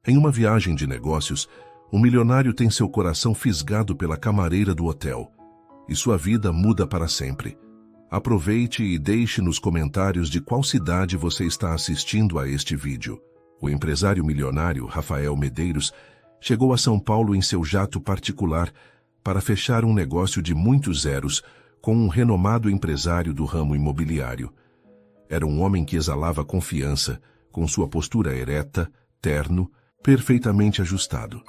Em uma viagem de negócios, um milionário tem seu coração fisgado pela camareira do hotel, e sua vida muda para sempre. Aproveite e deixe nos comentários de qual cidade você está assistindo a este vídeo. O empresário milionário Rafael Medeiros chegou a São Paulo em seu jato particular para fechar um negócio de muitos zeros com um renomado empresário do ramo imobiliário. Era um homem que exalava confiança, com sua postura ereta, terno, perfeitamente ajustado,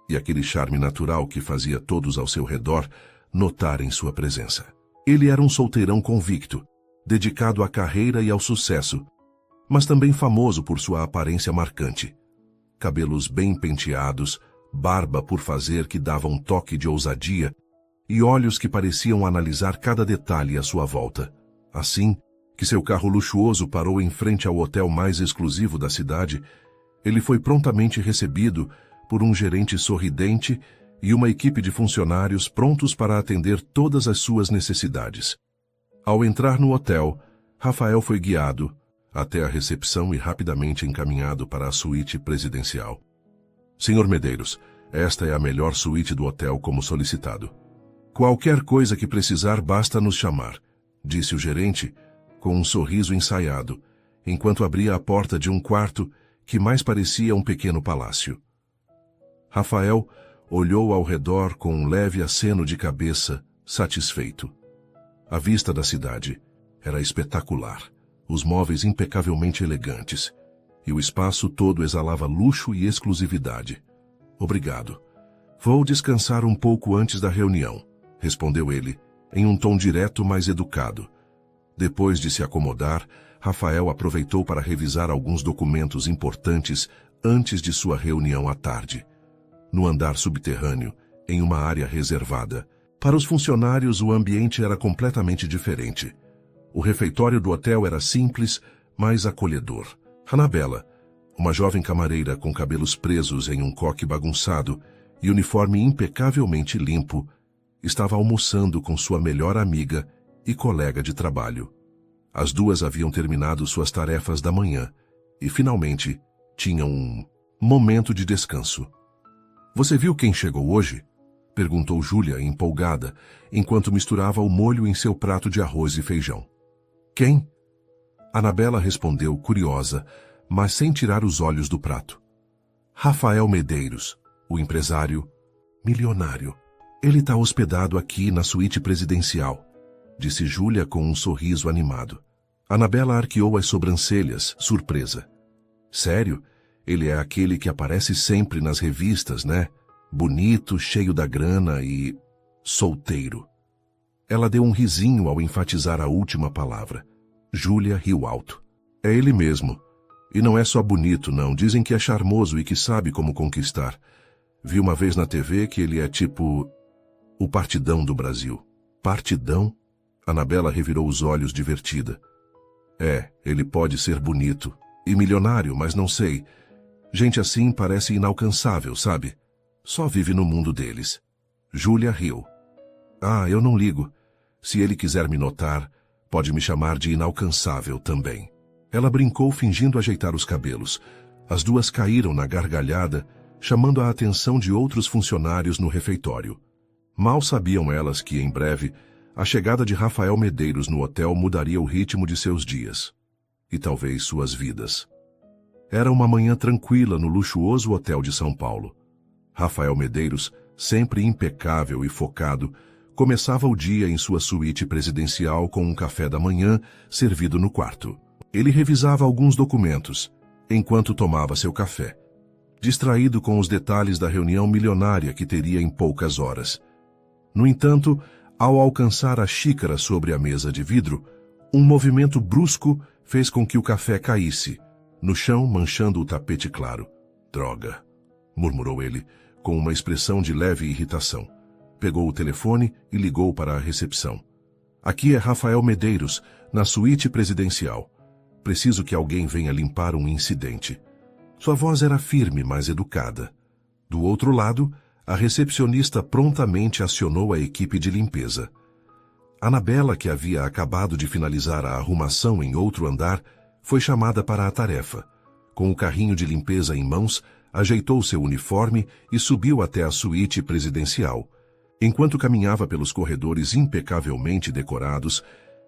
e aquele charme natural que fazia todos ao seu redor notarem sua presença. Ele era um solteirão convicto, dedicado à carreira e ao sucesso, mas também famoso por sua aparência marcante. Cabelos bem penteados, barba por fazer que dava um toque de ousadia e olhos que pareciam analisar cada detalhe à sua volta. Assim que seu carro luxuoso parou em frente ao hotel mais exclusivo da cidade, ele foi prontamente recebido por um gerente sorridente e uma equipe de funcionários prontos para atender todas as suas necessidades. Ao entrar no hotel, Rafael foi guiado até a recepção e rapidamente encaminhado para a suíte presidencial. Senhor Medeiros, esta é a melhor suíte do hotel como solicitado. Qualquer coisa que precisar basta nos chamar, disse o gerente, com um sorriso ensaiado, enquanto abria a porta de um quarto que mais parecia um pequeno palácio. Rafael olhou ao redor com um leve aceno de cabeça, satisfeito. A vista da cidade era espetacular, os móveis impecavelmente elegantes, e o espaço todo exalava luxo e exclusividade. Obrigado. Vou descansar um pouco antes da reunião, respondeu ele, em um tom direto, mas educado. Depois de se acomodar, Rafael aproveitou para revisar alguns documentos importantes antes de sua reunião à tarde. No andar subterrâneo, em uma área reservada, para os funcionários o ambiente era completamente diferente. O refeitório do hotel era simples, mas acolhedor. Anabela, uma jovem camareira com cabelos presos em um coque bagunçado e uniforme impecavelmente limpo, estava almoçando com sua melhor amiga e colega de trabalho. As duas haviam terminado suas tarefas da manhã e, finalmente, tinham um momento de descanso. Você viu quem chegou hoje? Perguntou Júlia, empolgada, enquanto misturava o molho em seu prato de arroz e feijão. Quem? Anabela respondeu, curiosa, mas sem tirar os olhos do prato. Rafael Medeiros, o empresário milionário. Ele está hospedado aqui na suíte presidencial, disse Júlia com um sorriso animado. Anabela arqueou as sobrancelhas, surpresa. Sério? Ele é aquele que aparece sempre nas revistas, né? Bonito, cheio da grana e solteiro. Ela deu um risinho ao enfatizar a última palavra. Júlia riu alto. É ele mesmo. E não é só bonito, não. Dizem que é charmoso e que sabe como conquistar. Vi uma vez na TV que ele é tipo o Partidão do Brasil. Partidão? Anabela revirou os olhos divertida. É, ele pode ser bonito e milionário, mas não sei. Gente assim parece inalcançável, sabe? Só vive no mundo deles. Júlia riu. Ah, eu não ligo. Se ele quiser me notar, pode me chamar de inalcançável também. Ela brincou fingindo ajeitar os cabelos. As duas caíram na gargalhada, chamando a atenção de outros funcionários no refeitório. Mal sabiam elas que, em breve, a chegada de Rafael Medeiros no hotel mudaria o ritmo de seus dias. E talvez suas vidas. Era uma manhã tranquila no luxuoso hotel de São Paulo. Rafael Medeiros, sempre impecável e focado, começava o dia em sua suíte presidencial com um café da manhã servido no quarto. Ele revisava alguns documentos, enquanto tomava seu café, distraído com os detalhes da reunião milionária que teria em poucas horas. No entanto, ao alcançar a xícara sobre a mesa de vidro, um movimento brusco fez com que o café caísse, no chão manchando o tapete claro. Droga, murmurou ele, com uma expressão de leve irritação. Pegou o telefone e ligou para a recepção. Aqui é Rafael Medeiros, na suíte presidencial. Preciso que alguém venha limpar um incidente. Sua voz era firme, mas educada. Do outro lado, a recepcionista prontamente acionou a equipe de limpeza. Anabela, que havia acabado de finalizar a arrumação em outro andar, foi chamada para a tarefa. Com o carrinho de limpeza em mãos, ajeitou seu uniforme e subiu até a suíte presidencial. Enquanto caminhava pelos corredores impecavelmente decorados,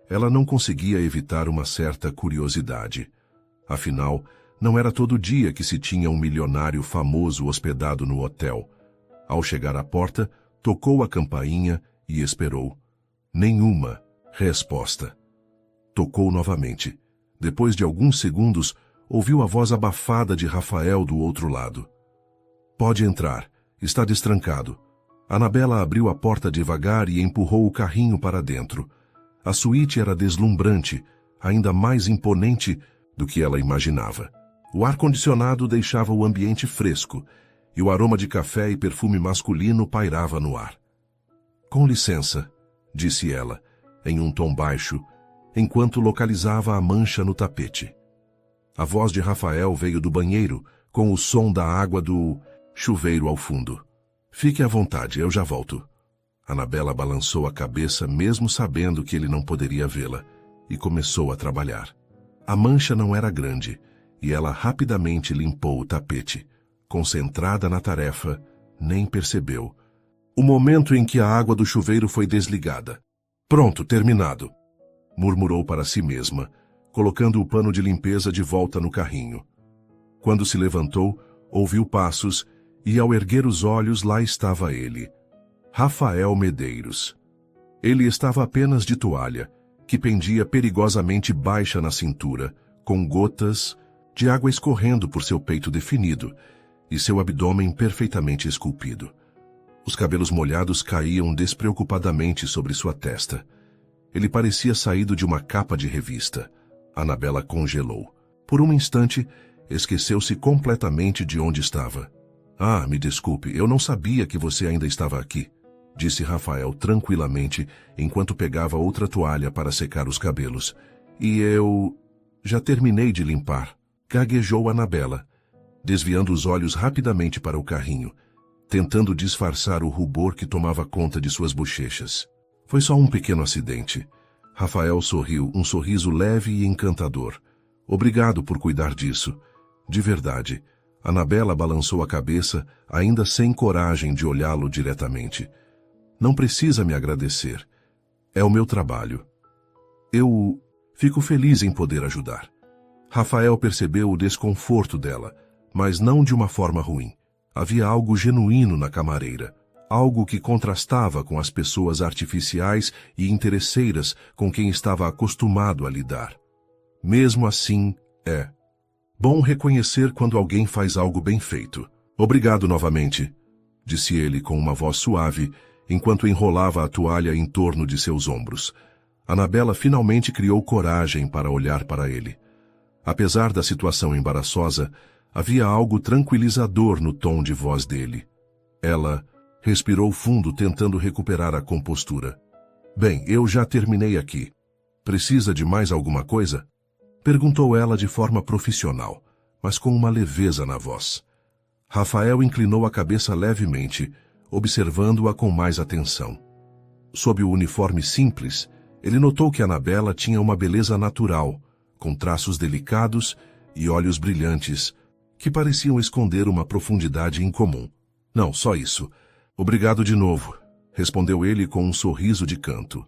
ela não conseguia evitar uma certa curiosidade. Afinal, não era todo dia que se tinha um milionário famoso hospedado no hotel. Ao chegar à porta, tocou a campainha e esperou. Nenhuma resposta. Tocou novamente. Depois de alguns segundos, ouviu a voz abafada de Rafael do outro lado. "Pode entrar. Está destrancado." Anabela abriu a porta devagar e empurrou o carrinho para dentro. A suíte era deslumbrante, ainda mais imponente do que ela imaginava. O ar-condicionado deixava o ambiente fresco, e o aroma de café e perfume masculino pairava no ar. "Com licença", disse ela, em um tom baixo, enquanto localizava a mancha no tapete. A voz de Rafael veio do banheiro, com o som da água do chuveiro ao fundo. "Fique à vontade, eu já volto." Anabela balançou a cabeça, mesmo sabendo que ele não poderia vê-la, e começou a trabalhar. A mancha não era grande, e ela rapidamente limpou o tapete. Concentrada na tarefa, nem percebeu. O momento em que a água do chuveiro foi desligada. "Pronto, terminado", murmurou para si mesma, colocando o pano de limpeza de volta no carrinho. Quando se levantou, ouviu passos e, ao erguer os olhos, lá estava ele, Rafael Medeiros. Ele estava apenas de toalha, que pendia perigosamente baixa na cintura, com gotas de água escorrendo por seu peito definido e seu abdômen perfeitamente esculpido. Os cabelos molhados caíam despreocupadamente sobre sua testa. Ele parecia saído de uma capa de revista. Anabela congelou. Por um instante, esqueceu-se completamente de onde estava. "Ah, me desculpe, eu não sabia que você ainda estava aqui", disse Rafael tranquilamente, enquanto pegava outra toalha para secar os cabelos. "E eu já terminei de limpar", gaguejou Anabela, desviando os olhos rapidamente para o carrinho, tentando disfarçar o rubor que tomava conta de suas bochechas. "Foi só um pequeno acidente." Rafael sorriu, um sorriso leve e encantador. "Obrigado por cuidar disso. De verdade." Anabela balançou a cabeça, ainda sem coragem de olhá-lo diretamente. "Não precisa me agradecer. É o meu trabalho. Eu fico feliz em poder ajudar." Rafael percebeu o desconforto dela, mas não de uma forma ruim. Havia algo genuíno na camareira, algo que contrastava com as pessoas artificiais e interesseiras com quem estava acostumado a lidar. Mesmo assim, é bom reconhecer quando alguém faz algo bem feito. "Obrigado novamente", disse ele com uma voz suave, enquanto enrolava a toalha em torno de seus ombros. Anabela finalmente criou coragem para olhar para ele. Apesar da situação embaraçosa, havia algo tranquilizador no tom de voz dele. Ela respirou fundo, tentando recuperar a compostura. "Bem, eu já terminei aqui. Precisa de mais alguma coisa?" perguntou ela de forma profissional, mas com uma leveza na voz. Rafael inclinou a cabeça levemente, observando-a com mais atenção. Sob o uniforme simples, ele notou que Anabela tinha uma beleza natural, com traços delicados e olhos brilhantes, que pareciam esconder uma profundidade incomum. "Não, só isso. Obrigado de novo", respondeu ele com um sorriso de canto.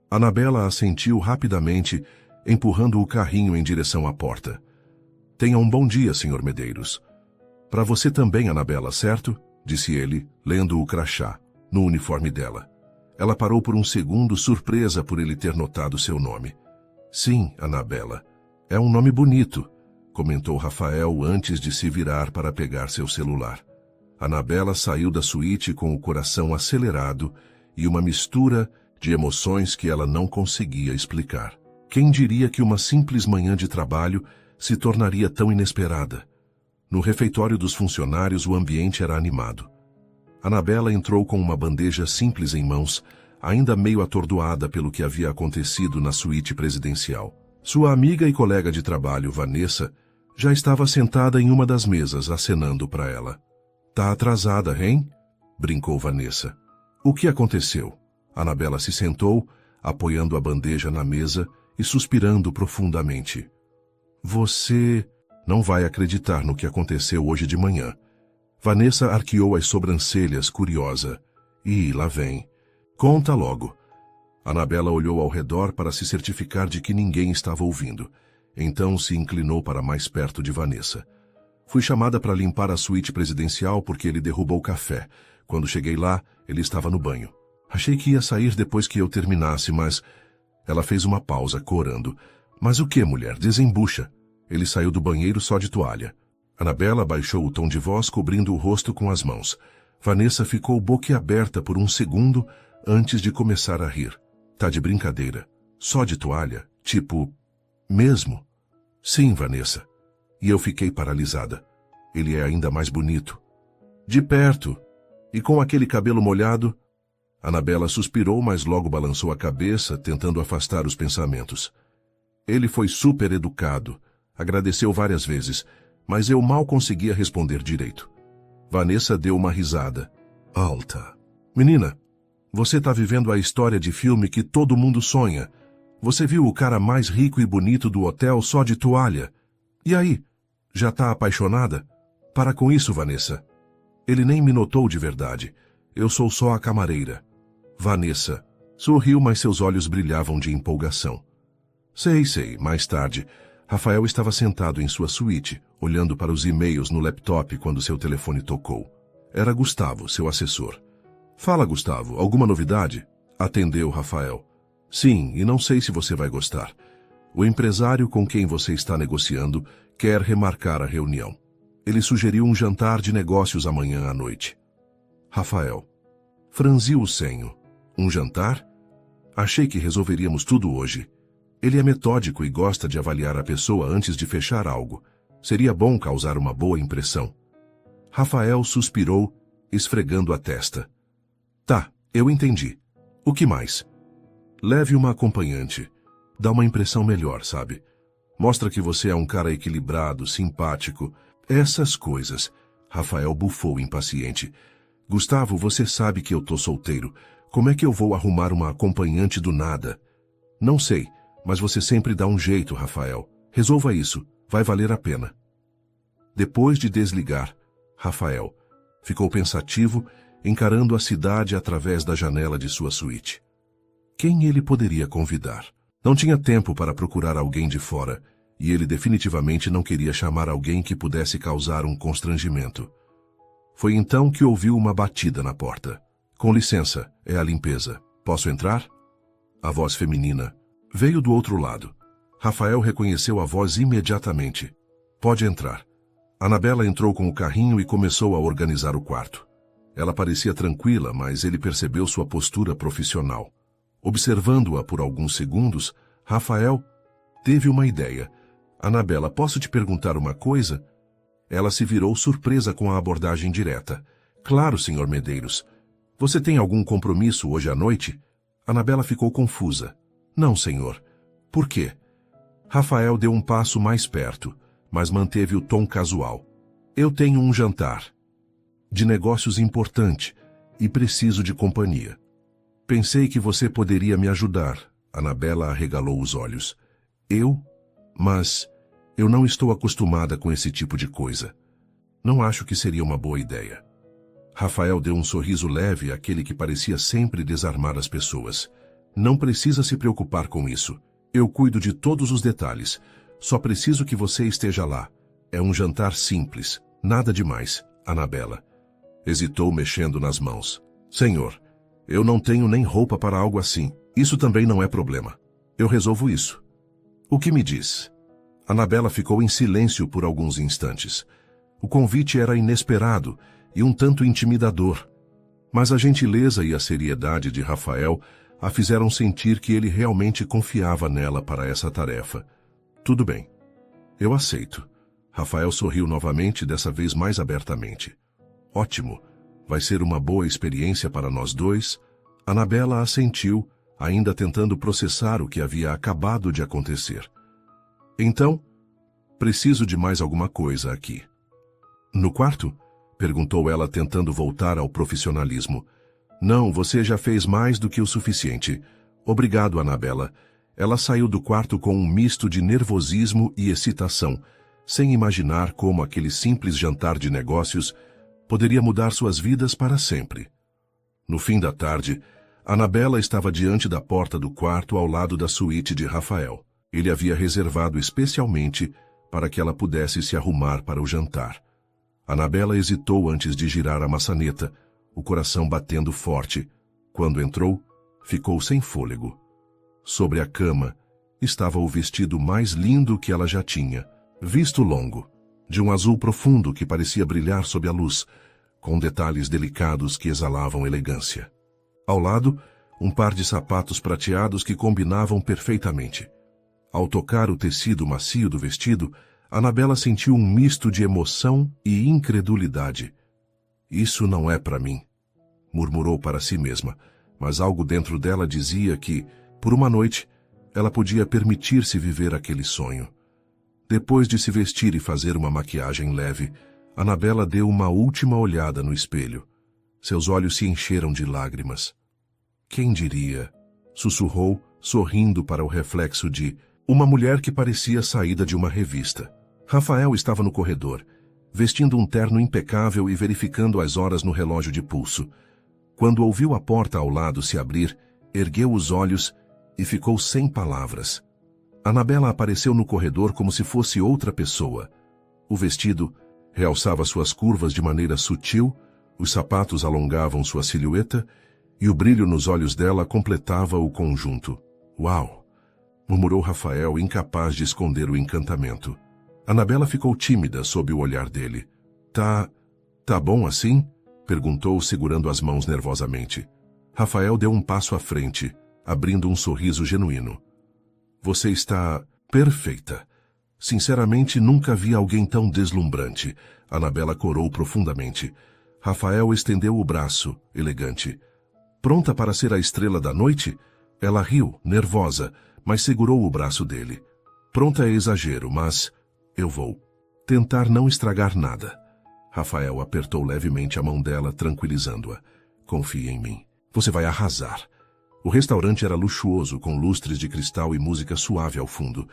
Anabela assentiu rapidamente, empurrando o carrinho em direção à porta. "Tenha um bom dia, Sr. Medeiros." "Para você também, Anabela, certo?", disse ele, lendo o crachá, no uniforme dela. Ela parou por um segundo, surpresa por ele ter notado seu nome. "Sim, Anabela. É um nome bonito", comentou Rafael antes de se virar para pegar seu celular. Anabela saiu da suíte com o coração acelerado e uma mistura de emoções que ela não conseguia explicar. Quem diria que uma simples manhã de trabalho se tornaria tão inesperada? No refeitório dos funcionários, o ambiente era animado. Anabela entrou com uma bandeja simples em mãos, ainda meio atordoada pelo que havia acontecido na suíte presidencial. Sua amiga e colega de trabalho, Vanessa, já estava sentada em uma das mesas, acenando para ela. "Tá atrasada, hein?", brincou Vanessa. "O que aconteceu?" Anabela se sentou, apoiando a bandeja na mesa e suspirando profundamente. "Você não vai acreditar no que aconteceu hoje de manhã", Vanessa arqueou as sobrancelhas, curiosa. Ih, lá vem. Conta logo. Anabela olhou ao redor para se certificar de que ninguém estava ouvindo. Então se inclinou para mais perto de Vanessa. Fui chamada para limpar a suíte presidencial porque ele derrubou o café. Quando cheguei lá, ele estava no banho. Achei que ia sair depois que eu terminasse, mas... Ela fez uma pausa, corando. Mas o que, mulher? Desembucha. Ele saiu do banheiro só de toalha. Anabela baixou o tom de voz, cobrindo o rosto com as mãos. Vanessa ficou boquiaberta por um segundo antes de começar a rir. Tá de brincadeira. Só de toalha? Tipo... Mesmo? Sim, Vanessa. E eu fiquei paralisada. Ele é ainda mais bonito. De perto. E com aquele cabelo molhado... Anabela suspirou, mas logo balançou a cabeça, tentando afastar os pensamentos. Ele foi super educado. Agradeceu várias vezes, mas eu mal conseguia responder direito. Vanessa deu uma risada. Alta. Menina, você tá vivendo a história de filme que todo mundo sonha. Você viu o cara mais rico e bonito do hotel só de toalha. E aí? Já tá apaixonada? Para com isso, Vanessa. Ele nem me notou de verdade. Eu sou só a camareira. Vanessa. Sorriu, mas seus olhos brilhavam de empolgação. Sei. Mais tarde, Rafael estava sentado em sua suíte, olhando para os e-mails no laptop quando seu telefone tocou. Era Gustavo, seu assessor. Fala, Gustavo, alguma novidade? Atendeu Rafael. Sim, e não sei se você vai gostar. O empresário com quem você está negociando quer remarcar a reunião. Ele sugeriu um jantar de negócios amanhã à noite. Rafael. Franziu o senho. Um jantar? Achei que resolveríamos tudo hoje. Ele é metódico e gosta de avaliar a pessoa antes de fechar algo. Seria bom causar uma boa impressão. Rafael suspirou, esfregando a testa. Tá, eu entendi. O que mais? Leve uma acompanhante. Dá uma impressão melhor, sabe? Mostra que você é um cara equilibrado, simpático. Essas coisas. Rafael bufou impaciente. Gustavo, você sabe que eu tô solteiro. Como é que eu vou arrumar uma acompanhante do nada? Não sei, mas você sempre dá um jeito, Rafael. Resolva isso, vai valer a pena. Depois de desligar, Rafael ficou pensativo, encarando a cidade através da janela de sua suíte. Quem ele poderia convidar? Não tinha tempo para procurar alguém de fora, e ele definitivamente não queria chamar alguém que pudesse causar um constrangimento. Foi então que ouviu uma batida na porta. Com licença, é a limpeza. Posso entrar? A voz feminina veio do outro lado. Rafael reconheceu a voz imediatamente. Pode entrar. Anabela entrou com o carrinho e começou a organizar o quarto. Ela parecia tranquila, mas ele percebeu sua postura profissional. Observando-a por alguns segundos, Rafael teve uma ideia. Anabela, posso te perguntar uma coisa? Ela se virou surpresa com a abordagem direta. Claro, Sr. Medeiros. Você tem algum compromisso hoje à noite? Anabela ficou confusa. Não, senhor. Por quê? Rafael deu um passo mais perto, mas manteve o tom casual. Eu tenho um jantar. De negócios importante e preciso de companhia. Pensei que você poderia me ajudar. Anabela arregalou os olhos. Eu? Mas eu não estou acostumada com esse tipo de coisa. Não acho que seria uma boa ideia. Rafael deu um sorriso leve àquele que parecia sempre desarmar as pessoas. Não precisa se preocupar com isso. Eu cuido de todos os detalhes. Só preciso que você esteja lá. É um jantar simples. Nada demais, Anabela. Hesitou, mexendo nas mãos. Senhor, eu não tenho nem roupa para algo assim. Isso também não é problema. Eu resolvo isso. O que me diz? Anabela ficou em silêncio por alguns instantes. O convite era inesperado e um tanto intimidador. Mas a gentileza e a seriedade de Rafael a fizeram sentir que ele realmente confiava nela para essa tarefa. Tudo bem. Eu aceito. Rafael sorriu novamente, dessa vez mais abertamente. Ótimo. Vai ser uma boa experiência para nós dois. Anabela assentiu, ainda tentando processar o que havia acabado de acontecer. Então, preciso de mais alguma coisa aqui. No quarto? Perguntou ela, tentando voltar ao profissionalismo. Não, você já fez mais do que o suficiente. Obrigado, Anabela. Ela saiu do quarto com um misto de nervosismo e excitação, sem imaginar como aquele simples jantar de negócios poderia mudar suas vidas para sempre. No fim da tarde, Anabela estava diante da porta do quarto ao lado da suíte de Rafael. Ele havia reservado especialmente para que ela pudesse se arrumar para o jantar. Anabela hesitou antes de girar a maçaneta, o coração batendo forte. Quando entrou, ficou sem fôlego. Sobre a cama estava o vestido mais lindo que ela já tinha, visto longo, de um azul profundo que parecia brilhar sob a luz, com detalhes delicados que exalavam elegância. Ao lado, um par de sapatos prateados que combinavam perfeitamente. Ao tocar o tecido macio do vestido, Anabela sentiu um misto de emoção e incredulidade. Isso não é para mim, murmurou para si mesma, mas algo dentro dela dizia que, por uma noite, ela podia permitir-se viver aquele sonho. Depois de se vestir e fazer uma maquiagem leve, Anabela deu uma última olhada no espelho. Seus olhos se encheram de lágrimas. Quem diria? Sussurrou, sorrindo para o reflexo de uma mulher que parecia saída de uma revista. Rafael estava no corredor, vestindo um terno impecável e verificando as horas no relógio de pulso. Quando ouviu a porta ao lado se abrir, ergueu os olhos e ficou sem palavras. Anabela apareceu no corredor como se fosse outra pessoa. O vestido realçava suas curvas de maneira sutil, os sapatos alongavam sua silhueta e o brilho nos olhos dela completava o conjunto. Uau! Murmurou Rafael, incapaz de esconder o encantamento. Anabela ficou tímida sob o olhar dele. Tá bom assim? Perguntou, segurando as mãos nervosamente. Rafael deu um passo à frente, abrindo um sorriso genuíno. Você está perfeita. Sinceramente, nunca vi alguém tão deslumbrante. Anabela corou profundamente. Rafael estendeu o braço, elegante. Pronta para ser a estrela da noite? Ela riu, nervosa, mas segurou o braço dele. Pronta é exagero, mas eu vou tentar não estragar nada. Rafael apertou levemente a mão dela, tranquilizando-a. Confie em mim. Você vai arrasar. O restaurante era luxuoso, com lustres de cristal e música suave ao fundo.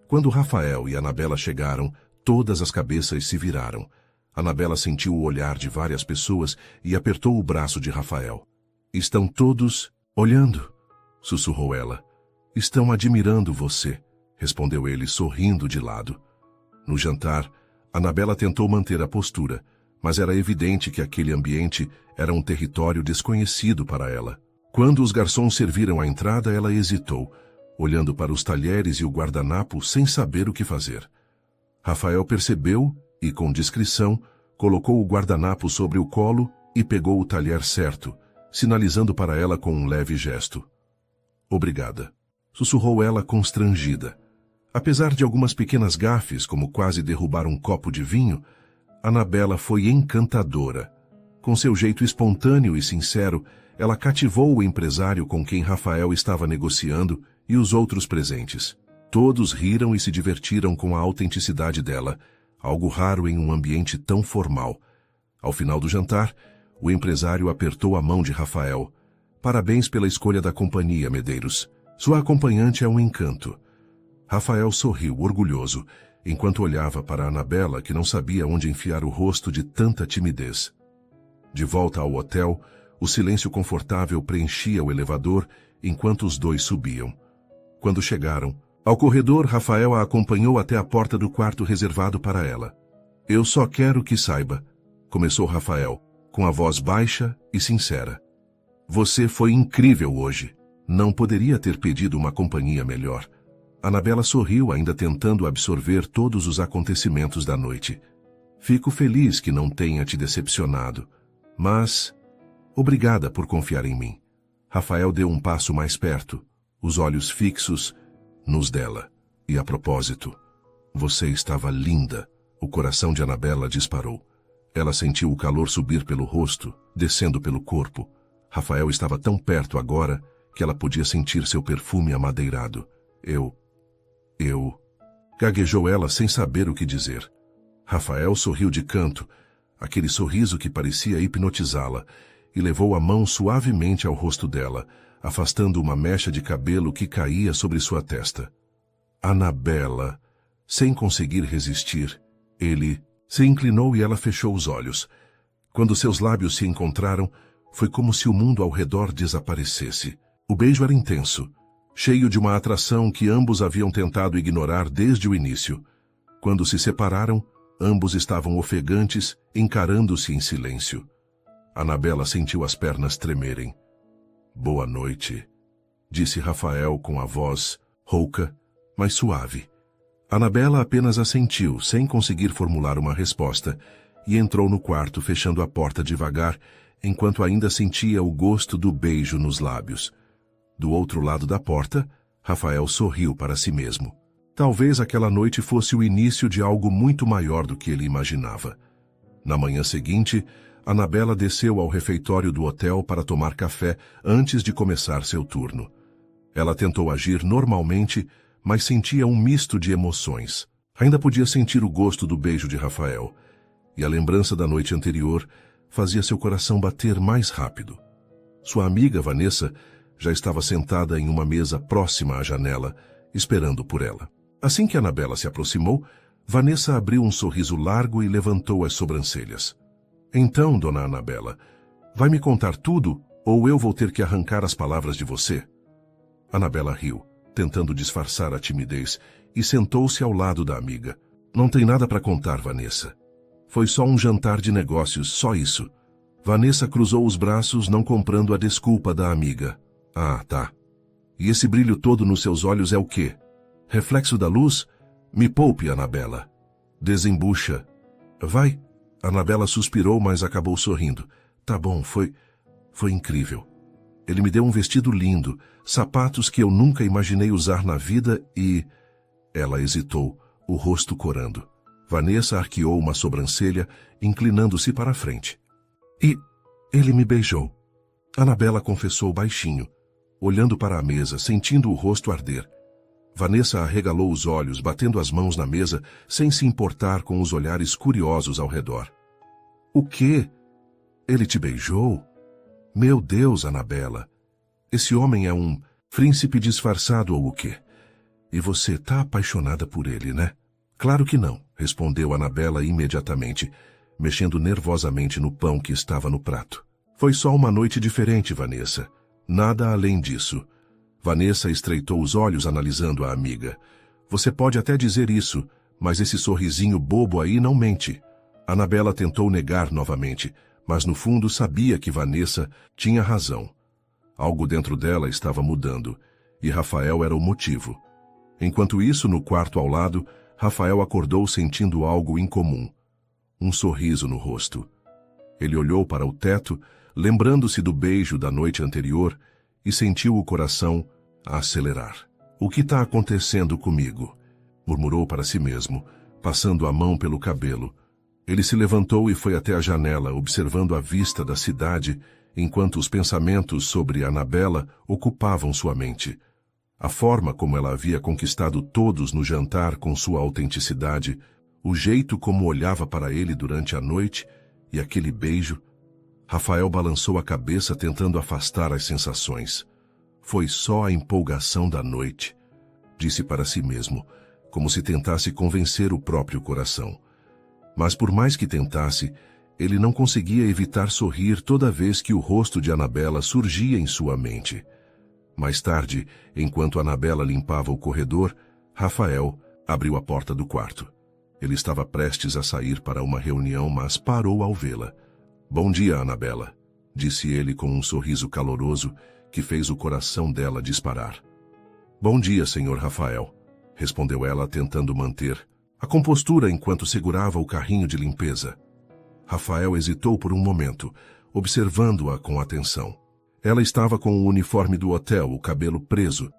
Quando Rafael e Anabela chegaram, todas as cabeças se viraram. Anabela sentiu o olhar de várias pessoas e apertou o braço de Rafael. Estão todos olhando, sussurrou ela. Estão admirando você, respondeu ele, sorrindo de lado. No jantar, Anabela tentou manter a postura, mas era evidente que aquele ambiente era um território desconhecido para ela. Quando os garçons serviram a entrada, ela hesitou, olhando para os talheres e o guardanapo sem saber o que fazer. Rafael percebeu e, com discrição, colocou o guardanapo sobre o colo e pegou o talher certo, sinalizando para ela com um leve gesto. Obrigada, sussurrou ela constrangida. Apesar de algumas pequenas gafes, como quase derrubar um copo de vinho, Anabela foi encantadora. Com seu jeito espontâneo e sincero, ela cativou o empresário com quem Rafael estava negociando e os outros presentes. Todos riram e se divertiram com a autenticidade dela, algo raro em um ambiente tão formal. Ao final do jantar, o empresário apertou a mão de Rafael. Parabéns pela escolha da companhia, Medeiros. Sua acompanhante é um encanto. Rafael sorriu, orgulhoso, enquanto olhava para Anabela, que não sabia onde enfiar o rosto de tanta timidez. De volta ao hotel, o silêncio confortável preenchia o elevador enquanto os dois subiam. Quando chegaram ao corredor, Rafael a acompanhou até a porta do quarto reservado para ela. Eu só quero que saiba, começou Rafael, com a voz baixa e sincera. Você foi incrível hoje. Não poderia ter pedido uma companhia melhor. Anabela sorriu, ainda tentando absorver todos os acontecimentos da noite. Fico feliz que não tenha te decepcionado, mas obrigada por confiar em mim. Rafael deu um passo mais perto, os olhos fixos nos dela. E a propósito, você estava linda. O coração de Anabela disparou. Ela sentiu o calor subir pelo rosto, descendo pelo corpo. Rafael estava tão perto agora que ela podia sentir seu perfume amadeirado. Eu... Gaguejou ela sem saber o que dizer. Rafael sorriu de canto, aquele sorriso que parecia hipnotizá-la, e levou a mão suavemente ao rosto dela, afastando uma mecha de cabelo que caía sobre sua testa. Anabela, sem conseguir resistir, ele se inclinou e ela fechou os olhos. Quando seus lábios se encontraram, foi como se o mundo ao redor desaparecesse. O beijo era intenso, cheio de uma atração que ambos haviam tentado ignorar desde o início. Quando se separaram, ambos estavam ofegantes, encarando-se em silêncio. Anabela sentiu as pernas tremerem. "Boa noite", disse Rafael com a voz rouca, mas suave. Anabela apenas assentiu, sem conseguir formular uma resposta, e entrou no quarto, fechando a porta devagar, enquanto ainda sentia o gosto do beijo nos lábios. Do outro lado da porta, Rafael sorriu para si mesmo. Talvez aquela noite fosse o início de algo muito maior do que ele imaginava. Na manhã seguinte, Anabela desceu ao refeitório do hotel para tomar café antes de começar seu turno. Ela tentou agir normalmente, mas sentia um misto de emoções. Ainda podia sentir o gosto do beijo de Rafael, e a lembrança da noite anterior fazia seu coração bater mais rápido. Sua amiga Vanessa já estava sentada em uma mesa próxima à janela, esperando por ela. Assim que Anabela se aproximou, Vanessa abriu um sorriso largo e levantou as sobrancelhas. "Então, dona Anabela, vai me contar tudo ou eu vou ter que arrancar as palavras de você?" Anabela riu, tentando disfarçar a timidez, e sentou-se ao lado da amiga. "Não tem nada para contar, Vanessa. Foi só um jantar de negócios, só isso." Vanessa cruzou os braços, não comprando a desculpa da amiga. "Ah, tá. E esse brilho todo nos seus olhos é o quê? Reflexo da luz? Me poupe, Anabela." "Desembucha." "Vai." Anabela suspirou, mas acabou sorrindo. "Tá bom, foi incrível. Ele me deu um vestido lindo, sapatos que eu nunca imaginei usar na vida e..." Ela hesitou, o rosto corando. Vanessa arqueou uma sobrancelha, inclinando-se para a frente. "E ele me beijou." Anabela confessou baixinho, olhando para a mesa, sentindo o rosto arder. Vanessa arregalou os olhos, batendo as mãos na mesa, sem se importar com os olhares curiosos ao redor. "O quê? Ele te beijou? Meu Deus, Anabela. Esse homem é um príncipe disfarçado ou o quê? E você tá apaixonada por ele, né?" "Claro que não", respondeu Anabela imediatamente, mexendo nervosamente no pão que estava no prato. "Foi só uma noite diferente, Vanessa. Nada além disso." Vanessa estreitou os olhos analisando a amiga. "Você pode até dizer isso, mas esse sorrisinho bobo aí não mente." Anabela tentou negar novamente, mas no fundo sabia que Vanessa tinha razão. Algo dentro dela estava mudando, e Rafael era o motivo. Enquanto isso, no quarto ao lado, Rafael acordou sentindo algo incomum. Um sorriso no rosto. Ele olhou para o teto, lembrando-se do beijo da noite anterior, e sentiu o coração acelerar. "O que está acontecendo comigo?" murmurou para si mesmo, passando a mão pelo cabelo. Ele se levantou e foi até a janela, observando a vista da cidade, enquanto os pensamentos sobre Anabela ocupavam sua mente. A forma como ela havia conquistado todos no jantar com sua autenticidade, o jeito como olhava para ele durante a noite e aquele beijo. Rafael balançou a cabeça tentando afastar as sensações. "Foi só a empolgação da noite", disse para si mesmo, como se tentasse convencer o próprio coração. Mas por mais que tentasse, ele não conseguia evitar sorrir toda vez que o rosto de Anabela surgia em sua mente. Mais tarde, enquanto Anabela limpava o corredor, Rafael abriu a porta do quarto. Ele estava prestes a sair para uma reunião, mas parou ao vê-la. "Bom dia, Anabela", disse ele com um sorriso caloroso que fez o coração dela disparar. "Bom dia, senhor Rafael", respondeu ela, tentando manter a compostura enquanto segurava o carrinho de limpeza. Rafael hesitou por um momento, observando-a com atenção. Ela estava com o uniforme do hotel, o cabelo preso,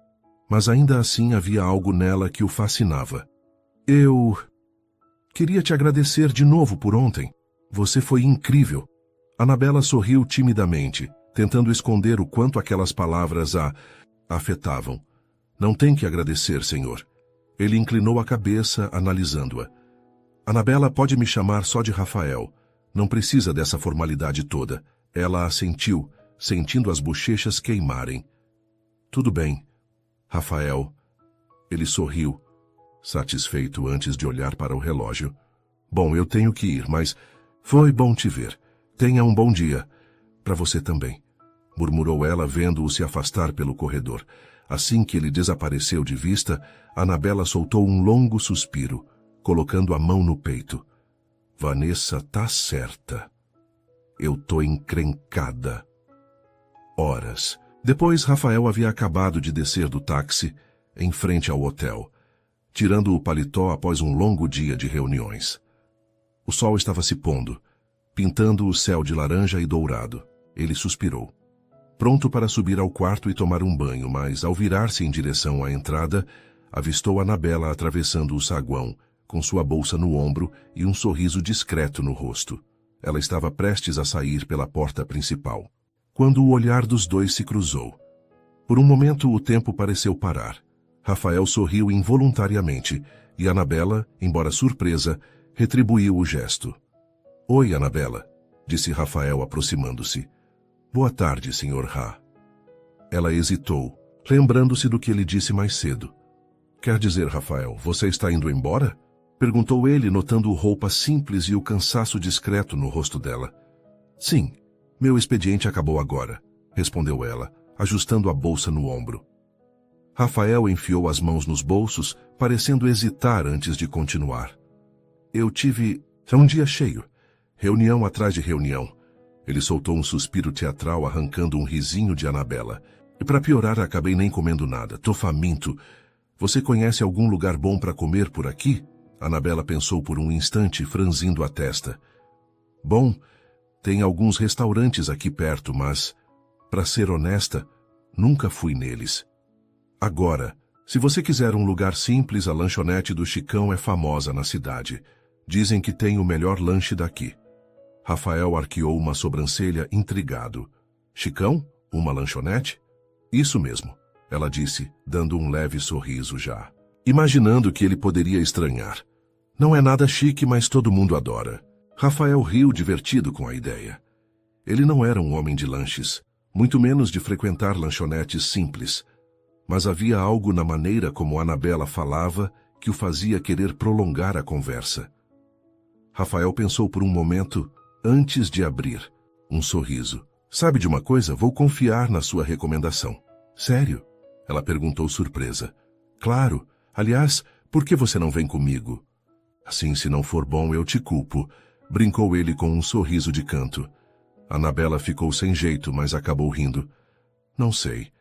mas ainda assim havia algo nela que o fascinava. "Eu queria te agradecer de novo por ontem. Você foi incrível." Anabela sorriu timidamente, tentando esconder o quanto aquelas palavras a afetavam. "Não tem que agradecer, senhor." Ele inclinou a cabeça, analisando-a. "Anabela pode me chamar só de Rafael. Não precisa dessa formalidade toda." Ela assentiu, sentindo as bochechas queimarem. "Tudo bem, Rafael." Ele sorriu, satisfeito antes de olhar para o relógio. "Bom, eu tenho que ir, mas foi bom te ver. Tenha um bom dia. Para você também, murmurou ela, vendo-o se afastar pelo corredor. Assim que ele desapareceu de vista, Anabela soltou um longo suspiro, colocando a mão no peito. Vanessa tá certa. Eu tô encrencada. Horas. Depois, Rafael havia acabado de descer do táxi em frente ao hotel, tirando o paletó após um longo dia de reuniões. O sol estava se pondo, pintando o céu de laranja e dourado. Ele suspirou, pronto para subir ao quarto e tomar um banho, mas, ao virar-se em direção à entrada, avistou Anabela atravessando o saguão, com sua bolsa no ombro e um sorriso discreto no rosto. Ela estava prestes a sair pela porta principal, quando o olhar dos dois se cruzou. Por um momento o tempo pareceu parar. Rafael sorriu involuntariamente e Anabela, embora surpresa, retribuiu o gesto. Oi, Anabela, disse Rafael aproximando-se. Boa tarde, Sr. Ra. Ela hesitou, lembrando-se do que ele disse mais cedo. Quer dizer, Rafael, você está indo embora? Perguntou ele, notando roupa simples e o cansaço discreto no rosto dela. Sim, meu expediente acabou agora, respondeu ela, ajustando a bolsa no ombro. Rafael enfiou as mãos nos bolsos, parecendo hesitar antes de continuar. Eu tive um dia cheio, reunião atrás de reunião. Ele soltou um suspiro teatral, arrancando um risinho de Anabela. E para piorar, acabei nem comendo nada. Tô faminto. Você conhece algum lugar bom para comer por aqui? Anabela pensou por um instante, franzindo a testa. Bom, tem alguns restaurantes aqui perto, mas, para ser honesta, nunca fui neles. Agora, se você quiser um lugar simples, a lanchonete do Chicão é famosa na cidade. Dizem que tem o melhor lanche daqui. Rafael arqueou uma sobrancelha intrigado. Chicão? Uma lanchonete? Isso mesmo, ela disse, dando um leve sorriso já, imaginando que ele poderia estranhar. Não é nada chique, mas todo mundo adora. Rafael riu divertido com a ideia. Ele não era um homem de lanches, muito menos de frequentar lanchonetes simples, mas havia algo na maneira como Anabela falava que o fazia querer prolongar a conversa. Rafael pensou por um momento antes de abrir um sorriso. Sabe de uma coisa? Vou confiar na sua recomendação. Sério? Ela perguntou surpresa. Claro. Aliás, por que você não vem comigo? Assim, se não for bom, eu te culpo, brincou ele com um sorriso de canto. Anabela ficou sem jeito, mas acabou rindo. Não sei.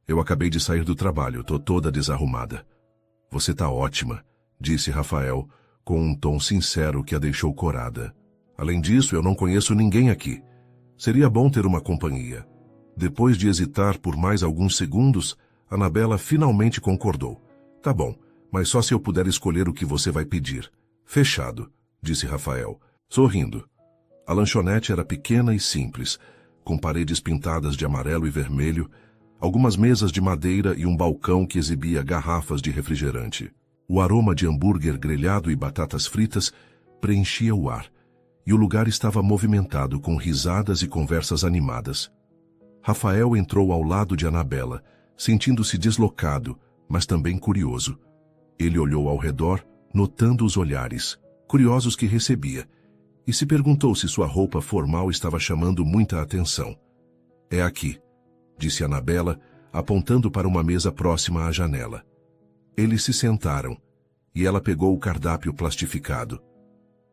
Eu acabei de sair do trabalho, tô toda desarrumada. Você tá ótima, disse Rafael, com um tom sincero que a deixou corada. Além disso, eu não conheço ninguém aqui. Seria bom ter uma companhia. Depois de hesitar por mais alguns segundos, Anabela finalmente concordou. Tá bom, mas só se eu puder escolher o que você vai pedir. Fechado, disse Rafael, sorrindo. A lanchonete era pequena e simples, com paredes pintadas de amarelo e vermelho, algumas mesas de madeira e um balcão que exibia garrafas de refrigerante. O aroma de hambúrguer grelhado e batatas fritas preenchia o ar, e o lugar estava movimentado com risadas e conversas animadas. Rafael entrou ao lado de Anabela, sentindo-se deslocado, mas também curioso. Ele olhou ao redor, notando os olhares, curiosos que recebia, e se perguntou se sua roupa formal estava chamando muita atenção. É aqui, disse Anabela, apontando para uma mesa próxima à janela. Eles se sentaram, e ela pegou o cardápio plastificado.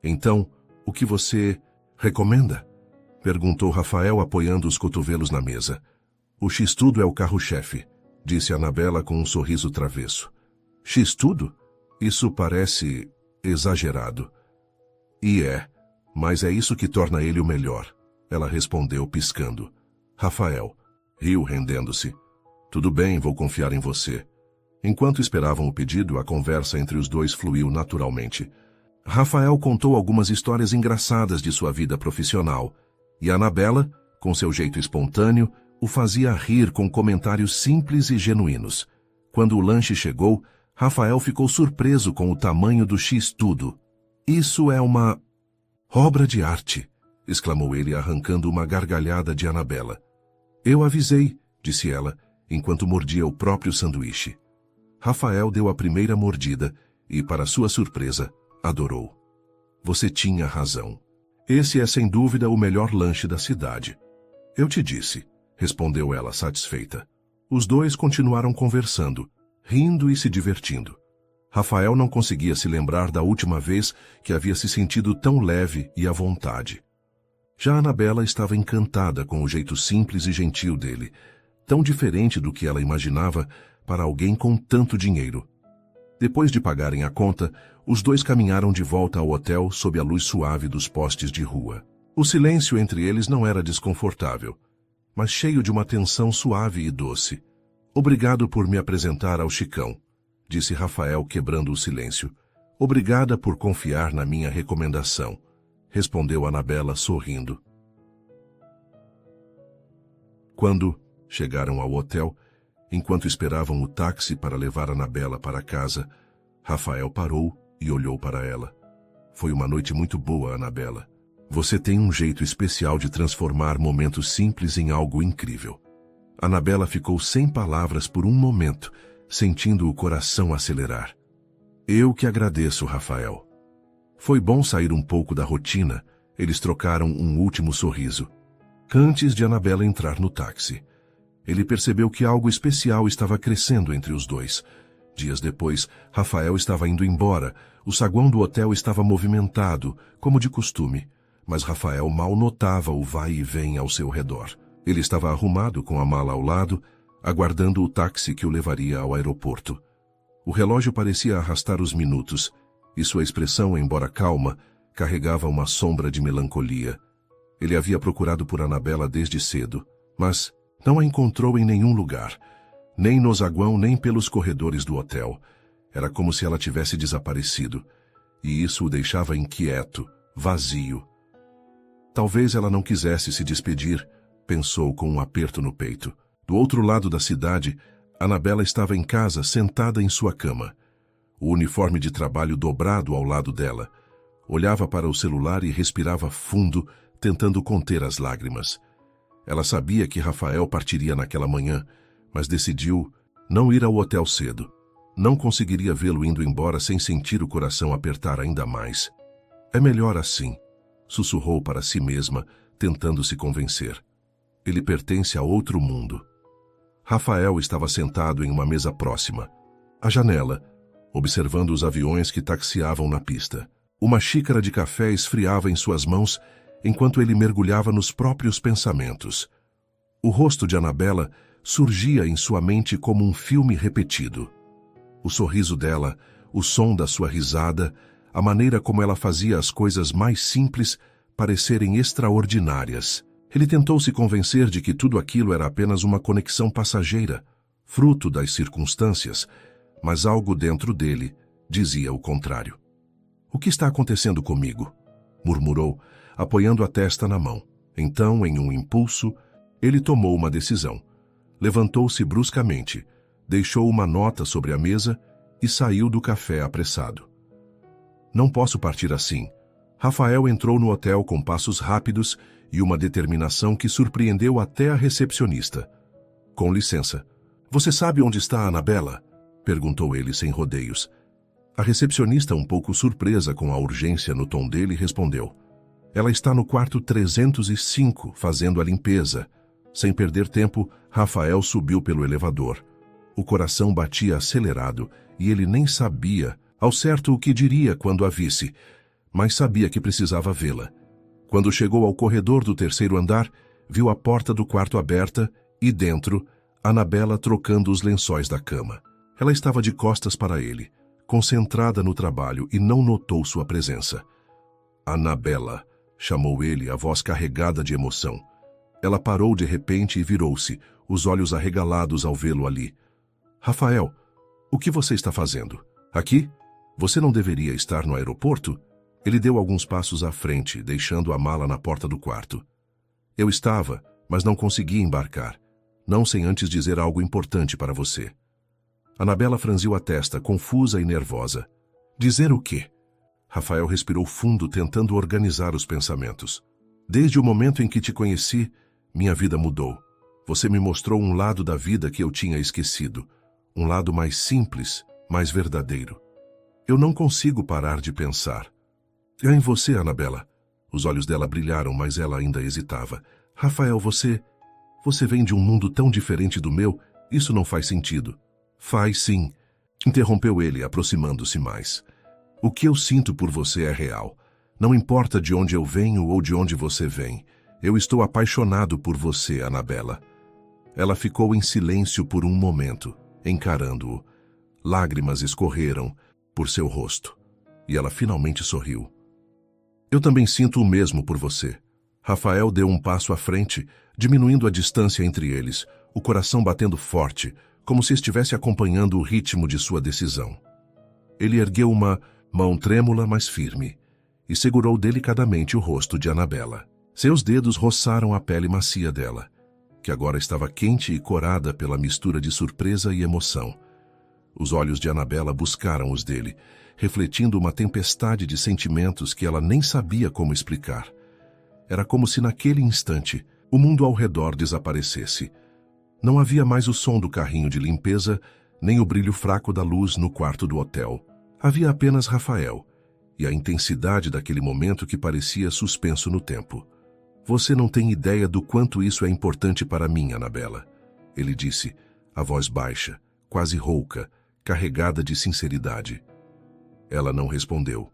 Então, o que você recomenda? Perguntou Rafael, apoiando os cotovelos na mesa. O X-tudo é o carro-chefe, disse Anabela com um sorriso travesso. X-tudo? Isso parece exagerado. E é, mas é isso que torna ele o melhor, ela respondeu piscando. Rafael riu, rendendo-se. Tudo bem, vou confiar em você. Enquanto esperavam o pedido, a conversa entre os dois fluiu naturalmente. Rafael contou algumas histórias engraçadas de sua vida profissional, e Anabela, com seu jeito espontâneo, o fazia rir com comentários simples e genuínos. Quando o lanche chegou, Rafael ficou surpreso com o tamanho do X-tudo. Isso é uma obra de arte, exclamou ele, arrancando uma gargalhada de Anabela. Eu avisei, disse ela, enquanto mordia o próprio sanduíche. Rafael deu a primeira mordida e, para sua surpresa, adorou. Você tinha razão. Esse é sem dúvida o melhor lanche da cidade. Eu te disse, respondeu ela satisfeita. Os dois continuaram conversando, rindo e se divertindo. Rafael não conseguia se lembrar da última vez que havia se sentido tão leve e à vontade. Já Anabela estava encantada com o jeito simples e gentil dele, tão diferente do que ela imaginava para alguém com tanto dinheiro. Depois de pagarem a conta, os dois caminharam de volta ao hotel sob a luz suave dos postes de rua. O silêncio entre eles não era desconfortável, mas cheio de uma tensão suave e doce. Obrigado por me apresentar ao Chicão, disse Rafael quebrando o silêncio. Obrigada por confiar na minha recomendação, respondeu Anabela sorrindo. Quando chegaram ao hotel, enquanto esperavam o táxi para levar Anabela para casa, Rafael parou e olhou para ela. Foi uma noite muito boa, Anabela. Você tem um jeito especial de transformar momentos simples em algo incrível. Anabela ficou sem palavras por um momento, sentindo o coração acelerar. Eu que agradeço, Rafael. Foi bom sair um pouco da rotina. Eles trocaram um último sorriso. Antes de Anabela entrar no táxi, ele percebeu que algo especial estava crescendo entre os dois. Dias depois, Rafael estava indo embora. O saguão do hotel estava movimentado, como de costume, mas Rafael mal notava o vai e vem ao seu redor. Ele estava arrumado com a mala ao lado, aguardando o táxi que o levaria ao aeroporto. O relógio parecia arrastar os minutos, e sua expressão, embora calma, carregava uma sombra de melancolia. Ele havia procurado por Anabela desde cedo, mas não a encontrou em nenhum lugar, nem no zaguão, nem pelos corredores do hotel. Era como se ela tivesse desaparecido, e isso o deixava inquieto, vazio. Talvez ela não quisesse se despedir, pensou com um aperto no peito. Do outro lado da cidade, Anabela estava em casa, sentada em sua cama. O uniforme de trabalho dobrado ao lado dela. Olhava para o celular e respirava fundo, tentando conter as lágrimas. Ela sabia que Rafael partiria naquela manhã, mas decidiu não ir ao hotel cedo. Não conseguiria vê-lo indo embora sem sentir o coração apertar ainda mais. É melhor assim, sussurrou para si mesma, tentando se convencer. Ele pertence a outro mundo. Rafael estava sentado em uma mesa próxima, à janela, observando os aviões que taxiavam na pista. Uma xícara de café esfriava em suas mãos enquanto ele mergulhava nos próprios pensamentos. O rosto de Anabela surgia em sua mente como um filme repetido. O sorriso dela, o som da sua risada, a maneira como ela fazia as coisas mais simples parecerem extraordinárias. Ele tentou se convencer de que tudo aquilo era apenas uma conexão passageira, fruto das circunstâncias, mas algo dentro dele dizia o contrário. O que está acontecendo comigo? Murmurou, apoiando a testa na mão. Então, em um impulso, ele tomou uma decisão. Levantou-se bruscamente, deixou uma nota sobre a mesa e saiu do café apressado. Não posso partir assim. Rafael entrou no hotel com passos rápidos e uma determinação que surpreendeu até a recepcionista. Com licença. Você sabe onde está a Anabela? Perguntou ele sem rodeios. A recepcionista, um pouco surpresa com a urgência no tom dele, respondeu. Ela está no quarto 305, fazendo a limpeza. Sem perder tempo, Rafael subiu pelo elevador. O coração batia acelerado e ele nem sabia ao certo o que diria quando a visse, mas sabia que precisava vê-la. Quando chegou ao corredor do terceiro andar, viu a porta do quarto aberta e, dentro, Anabela trocando os lençóis da cama. Ela estava de costas para ele, concentrada no trabalho, e não notou sua presença. Anabela, chamou ele, a voz carregada de emoção. Ela parou de repente e virou-se, os olhos arregalados ao vê-lo ali. Rafael, o que você está fazendo? Aqui? Você não deveria estar no aeroporto? Ele deu alguns passos à frente, deixando a mala na porta do quarto. Eu estava, mas não consegui embarcar. Não sem antes dizer algo importante para você. Anabela franziu a testa, confusa e nervosa. Dizer o quê? Rafael respirou fundo, tentando organizar os pensamentos. Desde o momento em que te conheci, minha vida mudou. Você me mostrou um lado da vida que eu tinha esquecido. Um lado mais simples, mais verdadeiro. Eu não consigo parar de pensar. É em você, Anabela. Os olhos dela brilharam, mas ela ainda hesitava. Rafael, você vem de um mundo tão diferente do meu? Isso não faz sentido. Faz sim, interrompeu ele, aproximando-se mais. O que eu sinto por você é real. Não importa de onde eu venho ou de onde você vem. Eu estou apaixonado por você, Anabela. Ela ficou em silêncio por um momento, encarando-o. Lágrimas escorreram por seu rosto, e ela finalmente sorriu. Eu também sinto o mesmo por você. Rafael deu um passo à frente, diminuindo a distância entre eles, o coração batendo forte, como se estivesse acompanhando o ritmo de sua decisão. Ele ergueu uma mão trêmula, mas firme, e segurou delicadamente o rosto de Anabela. Seus dedos roçaram a pele macia dela, que agora estava quente e corada pela mistura de surpresa e emoção. Os olhos de Anabela buscaram os dele, refletindo uma tempestade de sentimentos que ela nem sabia como explicar. Era como se naquele instante o mundo ao redor desaparecesse. Não havia mais o som do carrinho de limpeza, nem o brilho fraco da luz no quarto do hotel. Havia apenas Rafael, e a intensidade daquele momento que parecia suspenso no tempo. Você não tem ideia do quanto isso é importante para mim, Anabela, ele disse, a voz baixa, quase rouca, carregada de sinceridade. Ela não respondeu.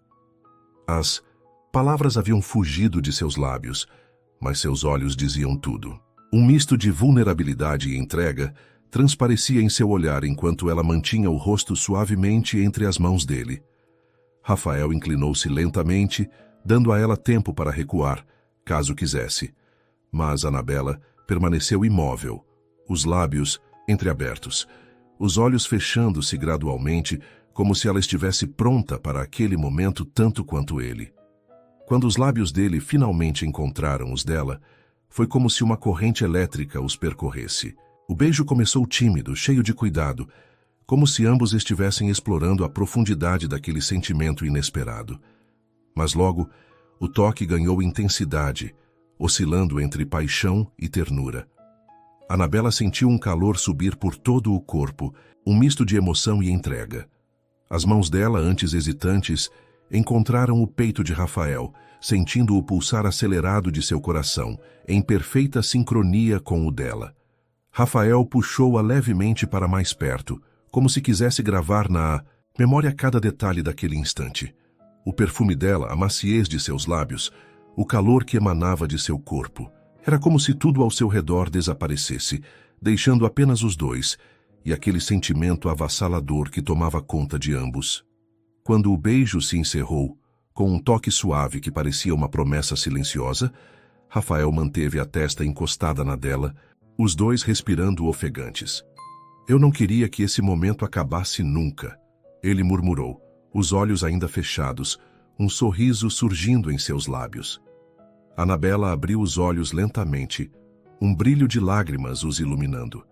As palavras haviam fugido de seus lábios, mas seus olhos diziam tudo. Um misto de vulnerabilidade e entrega transparecia em seu olhar enquanto ela mantinha o rosto suavemente entre as mãos dele. Rafael inclinou-se lentamente, dando a ela tempo para recuar, caso quisesse. Mas Anabela permaneceu imóvel, os lábios entreabertos, os olhos fechando-se gradualmente, como se ela estivesse pronta para aquele momento tanto quanto ele. Quando os lábios dele finalmente encontraram os dela, foi como se uma corrente elétrica os percorresse. O beijo começou tímido, cheio de cuidado, como se ambos estivessem explorando a profundidade daquele sentimento inesperado. Mas logo, o toque ganhou intensidade, oscilando entre paixão e ternura. Anabela sentiu um calor subir por todo o corpo, um misto de emoção e entrega. As mãos dela, antes hesitantes, encontraram o peito de Rafael, sentindo o pulsar acelerado de seu coração, em perfeita sincronia com o dela. Rafael puxou-a levemente para mais perto, como se quisesse gravar na memória cada detalhe daquele instante. O perfume dela, a maciez de seus lábios, o calor que emanava de seu corpo. Era como se tudo ao seu redor desaparecesse, deixando apenas os dois, e aquele sentimento avassalador que tomava conta de ambos. Quando o beijo se encerrou, com um toque suave que parecia uma promessa silenciosa, Rafael manteve a testa encostada na dela, os dois respirando ofegantes. Eu não queria que esse momento acabasse nunca, ele murmurou, os olhos ainda fechados, um sorriso surgindo em seus lábios. Anabela abriu os olhos lentamente, um brilho de lágrimas os iluminando.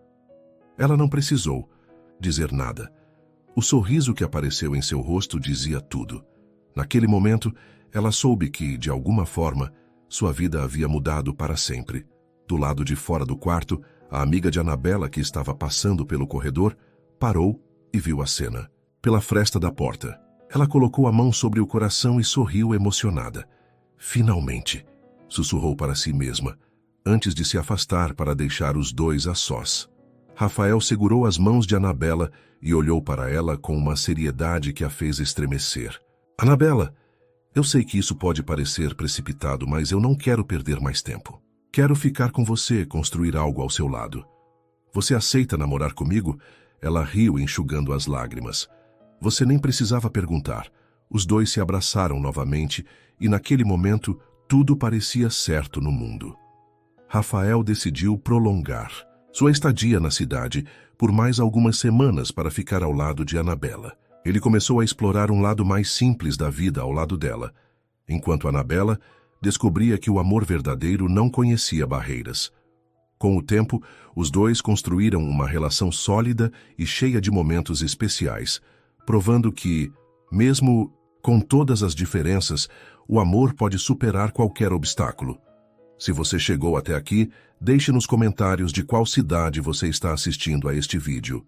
Ela não precisou dizer nada. O sorriso que apareceu em seu rosto dizia tudo. Naquele momento, ela soube que, de alguma forma, sua vida havia mudado para sempre. Do lado de fora do quarto, a amiga de Anabela, que estava passando pelo corredor, parou e viu a cena. Pela fresta da porta, ela colocou a mão sobre o coração e sorriu emocionada. Finalmente, sussurrou para si mesma, antes de se afastar para deixar os dois a sós. Rafael segurou as mãos de Anabela e olhou para ela com uma seriedade que a fez estremecer. Anabela, eu sei que isso pode parecer precipitado, mas eu não quero perder mais tempo. Quero ficar com você, construir algo ao seu lado. Você aceita namorar comigo? Ela riu, enxugando as lágrimas. Você nem precisava perguntar. Os dois se abraçaram novamente e, naquele momento, tudo parecia certo no mundo. Rafael decidiu prolongar sua estadia na cidade por mais algumas semanas para ficar ao lado de Anabela. Ele começou a explorar um lado mais simples da vida ao lado dela, enquanto Anabela descobria que o amor verdadeiro não conhecia barreiras. Com o tempo, os dois construíram uma relação sólida e cheia de momentos especiais, provando que, mesmo com todas as diferenças, o amor pode superar qualquer obstáculo. Se você chegou até aqui, deixe nos comentários de qual cidade você está assistindo a este vídeo.